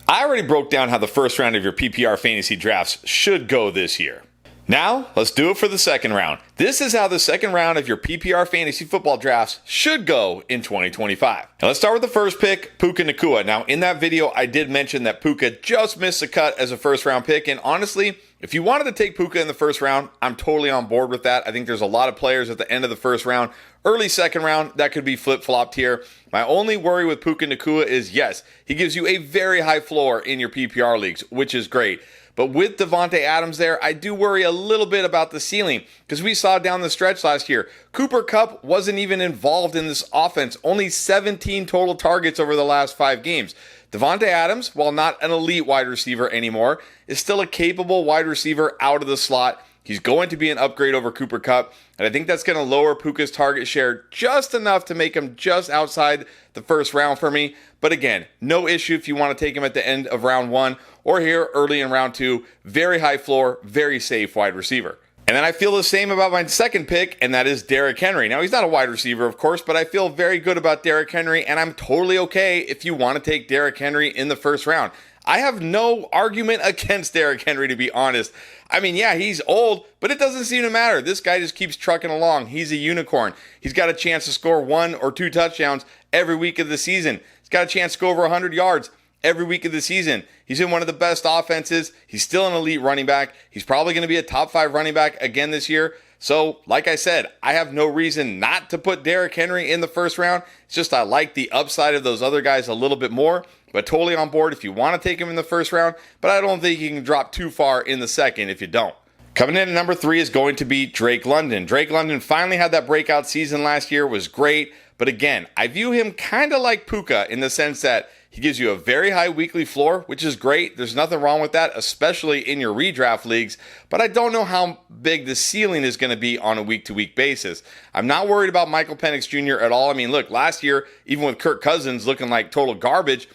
I already broke down how the first round of your PPR fantasy drafts should go this year. Now, let's do it for the second round. This is how the second round of your PPR fantasy football drafts should go in 2025. Now, let's start with the first pick, Puka Nacua. Now, in that video, I did mention that Puka just missed the cut as a first round pick, and honestly, if you wanted to take Puka in the first round, I'm totally on board with that. I think there's a lot of players at the end of the first round, early second round, that could be flip-flopped here. My only worry with Puka Nacua is, yes, he gives you a very high floor in your PPR leagues, which is great. But with Davante Adams there, I do worry a little bit about the ceiling because we saw down the stretch last year, Cooper Kupp wasn't even involved in this offense. Only 17 total targets over the last 5 games. Davante Adams, while not an elite wide receiver anymore, is still a capable wide receiver out of the slot. He's going to be an upgrade over Cooper Kupp, and I think that's going to lower Puka's target share just enough to make him just outside the first round for me. But again, no issue if you want to take him at the end of round 1 or here early in round 2. Very high floor, very safe wide receiver. And then I feel the same about my second pick, and that is Derrick Henry. Now, he's not a wide receiver, of course, but I feel very good about Derrick Henry, and I'm totally okay if you want to take Derrick Henry in the first round. I have no argument against Derrick Henry, to be honest. I mean, yeah, he's old, but it doesn't seem to matter. This guy just keeps trucking along. He's a unicorn. He's got a chance to score 1 or 2 touchdowns every week of the season. He's got a chance to go over 100 yards every week of the season. He's in one of the best offenses. He's still an elite running back. He's probably going to be a top 5 running back again this year. So, like I said, I have no reason not to put Derrick Henry in the first round. It's just I like the upside of those other guys a little bit more, but totally on board if you want to take him in the first round, but I don't think you can drop too far in the second if you don't. Coming in at number 3 is going to be Drake London. Drake London finally had that breakout season last year, was great, but again, I view him kind of like Puka in the sense that he gives you a very high weekly floor, which is great. There's nothing wrong with that, especially in your redraft leagues. But I don't know how big the ceiling is going to be on a week-to-week basis. I'm not worried about Michael Penix Jr. at all. I mean, look, last year, even with Kirk Cousins looking like total garbage,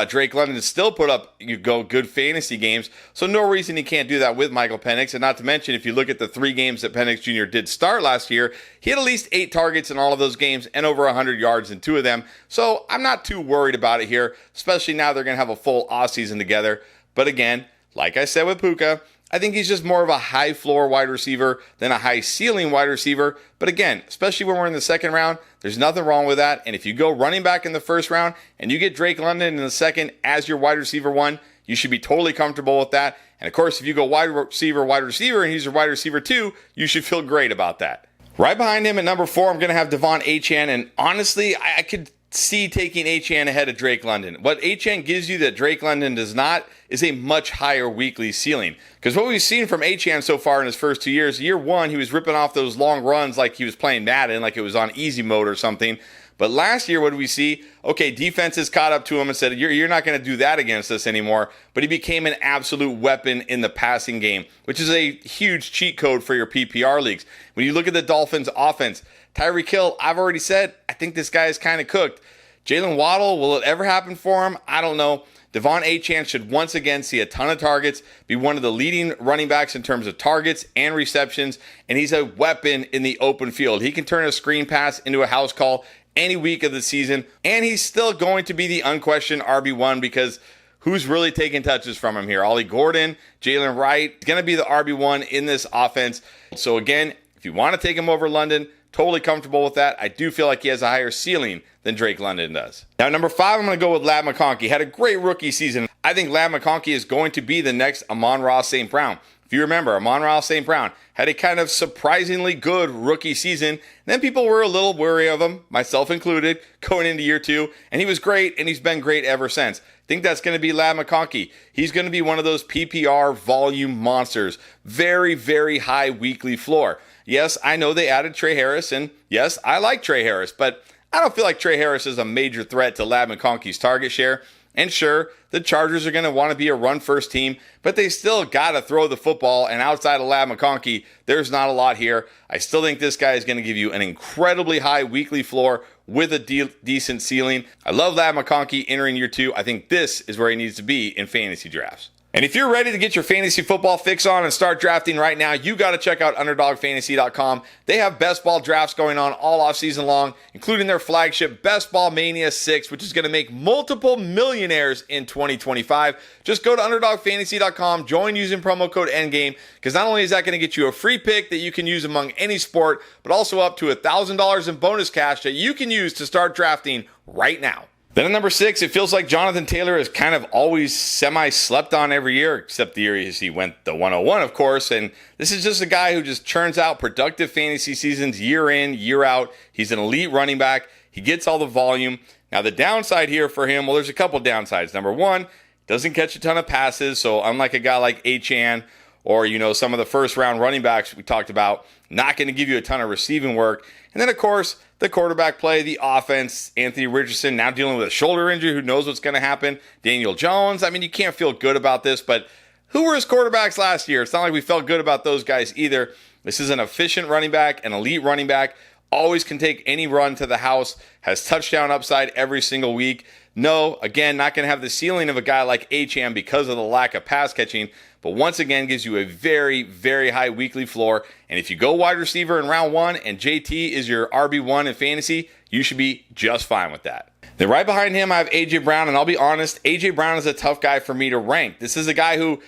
Drake London still put up good fantasy games, so no reason he can't do that with Michael Penix. And not to mention, if you look at the 3 games that Penix Jr. did start last year, he had at least 8 targets in all of those games and over 100 yards in 2 of them. So I'm not too worried about it here, especially now they're going to have a full offseason together. But again, like I said with Puka, I think he's just more of a high floor wide receiver than a high ceiling wide receiver. But again, especially when we're in the second round, there's nothing wrong with that. And if you go running back in the first round and you get Drake London in the second as your wide receiver 1, you should be totally comfortable with that. And of course, if you go wide receiver, and he's your wide receiver 2, you should feel great about that. Right behind him at number 4, I'm going to have De'Von Achane. And honestly, I could see taking Achane ahead of Drake London. What Achane gives you that Drake London does not is a much higher weekly ceiling. Because what we've seen from Achane so far in his first 2 years, year 1, he was ripping off those long runs like he was playing Madden, like it was on easy mode or something. But last year, what did we see? Okay, defenses caught up to him and said, you're not going to do that against us anymore. But he became an absolute weapon in the passing game, which is a huge cheat code for your PPR leagues. When you look at the Dolphins' offense, Tyreek Hill, I've already said, I think this guy is kind of cooked. Jalen Waddle, will it ever happen for him? I don't know. De'Von Achane should once again see a ton of targets, be one of the leading running backs in terms of targets and receptions, and he's a weapon in the open field. He can turn a screen pass into a house call any week of the season, and he's still going to be the unquestioned RB1 because who's really taking touches from him here? Ollie Gordon, Jalen Wright, going to be the RB1 in this offense. So again, if you want to take him over London, totally comfortable with that. I do feel like he has a higher ceiling than Drake London does. Now, number 5, I'm going to go with Ladd McConkey. Had a great rookie season. I think Ladd McConkey is going to be the next Amon-Ra St. Brown. If you remember, Amon-Ra St. Brown had a kind of surprisingly good rookie season. And then people were a little wary of him, myself included, going into year 2. And he was great, and he's been great ever since. I think that's going to be Ladd McConkey. He's going to be one of those PPR volume monsters. Very, very high weekly floor. Yes, I know they added Trey Harris, and yes, I like Trey Harris, but I don't feel like Trey Harris is a major threat to Ladd McConkey's target share. And sure, the Chargers are going to want to be a run-first team, but they still got to throw the football, and outside of Ladd McConkey, there's not a lot here. I still think this guy is going to give you an incredibly high weekly floor with a decent ceiling. I love Ladd McConkey entering year 2. I think this is where he needs to be in fantasy drafts. And if you're ready to get your fantasy football fix on and start drafting right now, you got to check out UnderdogFantasy.com. They have best ball drafts going on all offseason long, including their flagship Best Ball Mania 6, which is going to make multiple millionaires in 2025. Just go to UnderdogFantasy.com, join using promo code ENDGAME, because not only is that going to get you a free pick that you can use among any sport, but also up to $1,000 in bonus cash that you can use to start drafting right now. Then at number 6, it feels like Jonathan Taylor is kind of always semi-slept on every year, except the year he went the 101, of course. And this is just a guy who just churns out productive fantasy seasons year in, year out. He's an elite running back. He gets all the volume. Now, the downside here for him, well, there's a couple downsides. Number 1, doesn't catch a ton of passes. So unlike a guy like Achane or, some of the first-round running backs we talked about, not going to give you a ton of receiving work. And then, of course, the quarterback play, the offense, Anthony Richardson now dealing with a shoulder injury. Who knows what's going to happen? Daniel Jones. I mean, you can't feel good about this, but who were his quarterbacks last year? It's not like we felt good about those guys either. This is an efficient running back, an elite running back, always can take any run to the house, has touchdown upside every single week. No, again, not going to have the ceiling of a guy like Achane because of the lack of pass catching, but once again gives you a very, very high weekly floor. And if you go wide receiver in round 1 and JT is your RB1 in fantasy, you should be just fine with that. Then right behind him, I have A.J. Brown, and I'll be honest, A.J. Brown is a tough guy for me to rank. This is a guy who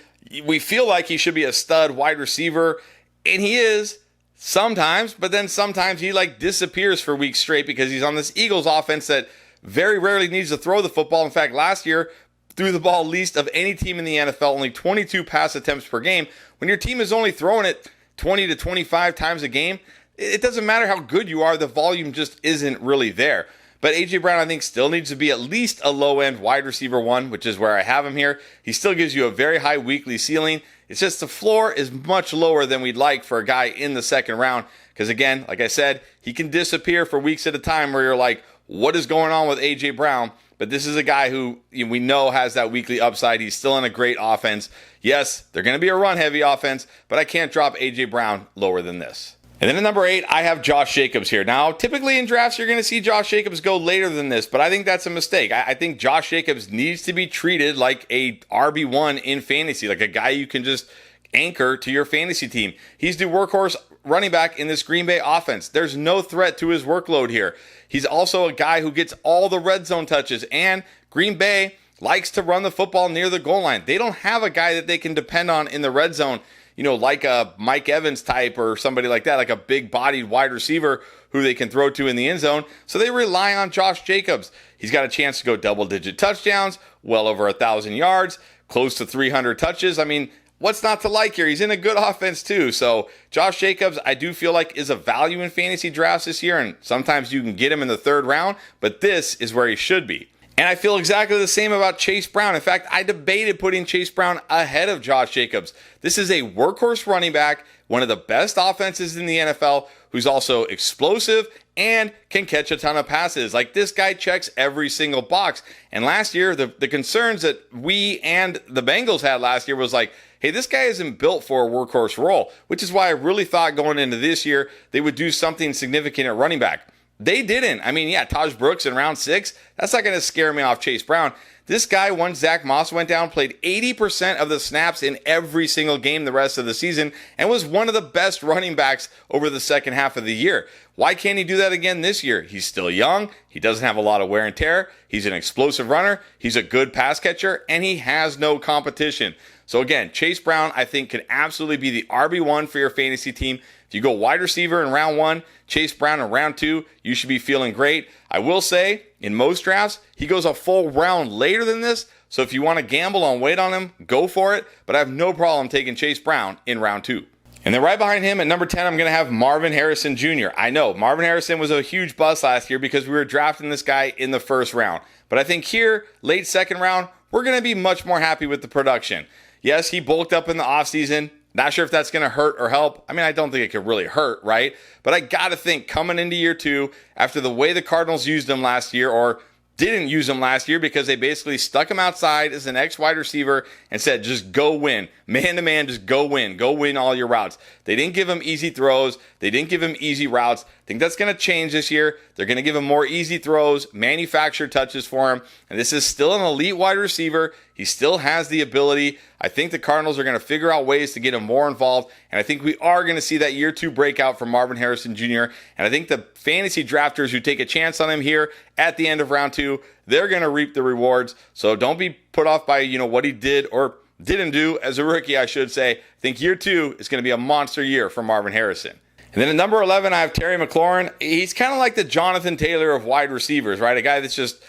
we feel like he should be a stud wide receiver, and he is sometimes, but then sometimes he disappears for weeks straight because he's on this Eagles offense that very rarely needs to throw the football. In fact, last year, threw the ball least of any team in the NFL, only 22 pass attempts per game. When your team is only throwing it 20 to 25 times a game, it doesn't matter how good you are, the volume just isn't really there. But A.J. Brown, I think, still needs to be at least a low-end wide receiver 1, which is where I have him here. He still gives you a very high weekly ceiling. It's just the floor is much lower than we'd like for a guy in the second round. Because again, like I said, he can disappear for weeks at a time where you're like, what is going on with A.J. Brown? But this is a guy who we know has that weekly upside. He's still in a great offense. Yes, they're going to be a run-heavy offense, but I can't drop A.J. Brown lower than this. And then at number 8, I have Josh Jacobs here. Now, typically in drafts, you're going to see Josh Jacobs go later than this, but I think that's a mistake. I think Josh Jacobs needs to be treated like a RB1 in fantasy, like a guy you can just anchor to your fantasy team. He's the workhorse running back in this Green Bay offense. There's no threat to his workload here. He's also a guy who gets all the red zone touches, and Green Bay likes to run the football near the goal line. They don't have a guy that they can depend on in the red zone, like a Mike Evans type or somebody like that, like a big-bodied wide receiver who they can throw to in the end zone. So they rely on Josh Jacobs. He's got a chance to go double-digit touchdowns, well over 1,000 yards, close to 300 touches. I mean, what's not to like here? He's in a good offense too. So Josh Jacobs, I do feel like is a value in fantasy drafts this year, and sometimes you can get him in the third round, but this is where he should be. And I feel exactly the same about Chase Brown. In fact, I debated putting Chase Brown ahead of Josh Jacobs. This is a workhorse running back, one of the best offenses in the NFL, who's also explosive and can catch a ton of passes. Like, this guy checks every single box. And last year, the concerns that we and the Bengals had last year was like, hey, this guy isn't built for a workhorse role, which is why I really thought going into this year they would do something significant at running back. They didn't. I mean, yeah, Taj Brooks in round 6, that's not going to scare me off Chase Brown. This guy, once Zach Moss went down, played 80% of the snaps in every single game the rest of the season and was one of the best running backs over the second half of the year. Why can't he do that again this year? He's still young. He doesn't have a lot of wear and tear. He's an explosive runner. He's a good pass catcher, and he has no competition. So again, Chase Brown, I think, could absolutely be the RB1 for your fantasy team. If you go wide receiver in round 1, Chase Brown in round 2, you should be feeling great. I will say, in most drafts, he goes a full round later than this. So if you want to gamble on weight on him, go for it. But I have no problem taking Chase Brown in round 2. And then right behind him at number 10, I'm going to have Marvin Harrison Jr. I know Marvin Harrison was a huge bust last year because we were drafting this guy in the first round. But I think here, late second round, we're going to be much more happy with the production. Yes, he bulked up in the offseason. Not sure if that's going to hurt or help. I mean, I don't think it could really hurt, right? But I got to think coming into year 2, after the way the Cardinals used him last year, or didn't use him last year because they basically stuck him outside as an ex-wide receiver and said, just go win. Man-to-man, just go win. Go win all your routes. They didn't give him easy throws. They didn't give him easy routes. think that's going to change this year. They're going to give him more easy throws, manufactured touches for him. And this is still an elite wide receiver. He still has the ability. I think the Cardinals are going to figure out ways to get him more involved. And I think we are going to see that year 2 breakout from Marvin Harrison Jr. And I think the fantasy drafters who take a chance on him here at the end of round 2, they're going to reap the rewards. So don't be put off by, what he did or didn't do as a rookie, I should say. I think year 2 is going to be a monster year for Marvin Harrison. And then at number 11, I have Terry McLaurin. He's kind of like the Jonathan Taylor of wide receivers, right? A guy that's just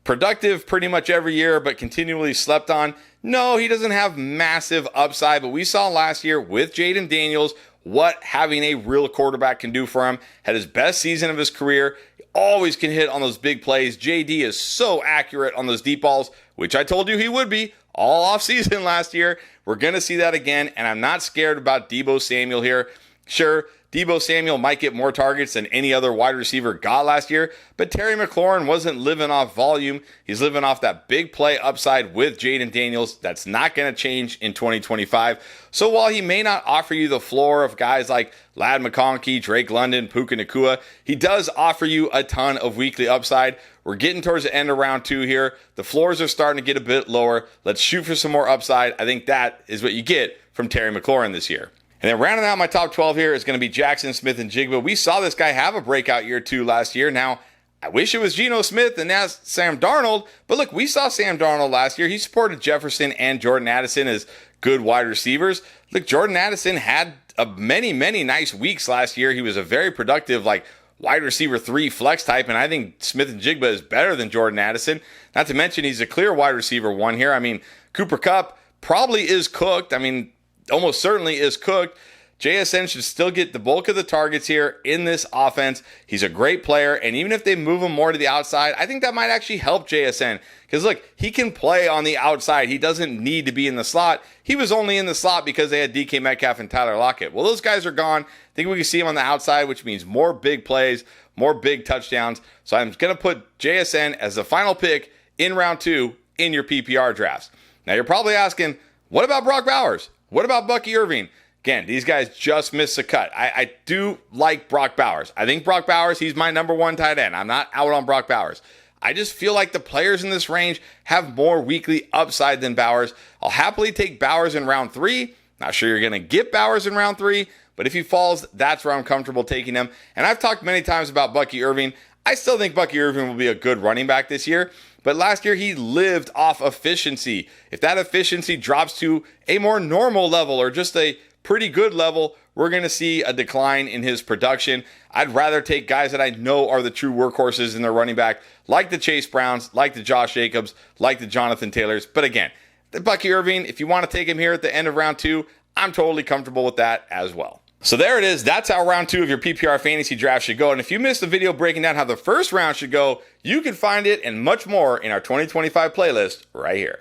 productive pretty much every year, but continually slept on. No, he doesn't have massive upside, but we saw last year with Jaden Daniels what having a real quarterback can do for him. Had his best season of his career. He always can hit on those big plays. JD is so accurate on those deep balls, which I told you he would be all offseason last year. We're going to see that again, and I'm not scared about Deebo Samuel here. Sure, Deebo Samuel might get more targets than any other wide receiver got last year, but Terry McLaurin wasn't living off volume. He's living off that big play upside with Jaden Daniels. That's not going to change in 2025. So while he may not offer you the floor of guys like Ladd McConkey, Drake London, Puka Nacua, he does offer you a ton of weekly upside. We're getting towards the end of round 2 here. The floors are starting to get a bit lower. Let's shoot for some more upside. I think that is what you get from Terry McLaurin this year. And then rounding out my top 12 here is going to be Jackson Smith-Njigba. We saw this guy have a breakout year 2 last year. Now, I wish it was Geno Smith and now Sam Darnold. But look, we saw Sam Darnold last year. He supported Jefferson and Jordan Addison as good wide receivers. Look, Jordan Addison had many nice weeks last year. He was a very productive, wide receiver 3 flex type, and I think Smith-Njigba is better than Jordan Addison. Not to mention he's a clear wide receiver 1 here. I mean, Cooper Kupp probably is cooked. Almost certainly is cooked. JSN should still get the bulk of the targets here in this offense. He's a great player, and even if they move him more to the outside, I think that might actually help JSN. Because look, he can play on the outside. He doesn't need to be in the slot. He was only in the slot because they had DK Metcalf and Tyler Lockett. Well, those guys are gone. I think we can see him on the outside, which means more big plays, more big touchdowns. So I'm going to put JSN as the final pick in round 2 in your PPR drafts. Now you're probably asking, what about Brock Bowers? What about Bucky Irving? Again, these guys just missed the cut. I do like Brock Bowers. I think Brock Bowers, he's my number 1 tight end. I'm not out on Brock Bowers. I just feel like the players in this range have more weekly upside than Bowers. I'll happily take Bowers in round 3. Not sure you're going to get Bowers in round 3, but if he falls, that's where I'm comfortable taking him. And I've talked many times about Bucky Irving. I still think Bucky Irving will be a good running back this year. But last year, he lived off efficiency. If that efficiency drops to a more normal level or just a pretty good level, we're going to see a decline in his production. I'd rather take guys that I know are the true workhorses in their running back, like the Chase Browns, like the Josh Jacobs, like the Jonathan Taylors. But again, the Bucky Irving, if you want to take him here at the end of round 2, I'm totally comfortable with that as well. So there it is. That's how round 2 of your PPR fantasy draft should go. And if you missed the video breaking down how the first round should go, you can find it and much more in our 2025 playlist right here.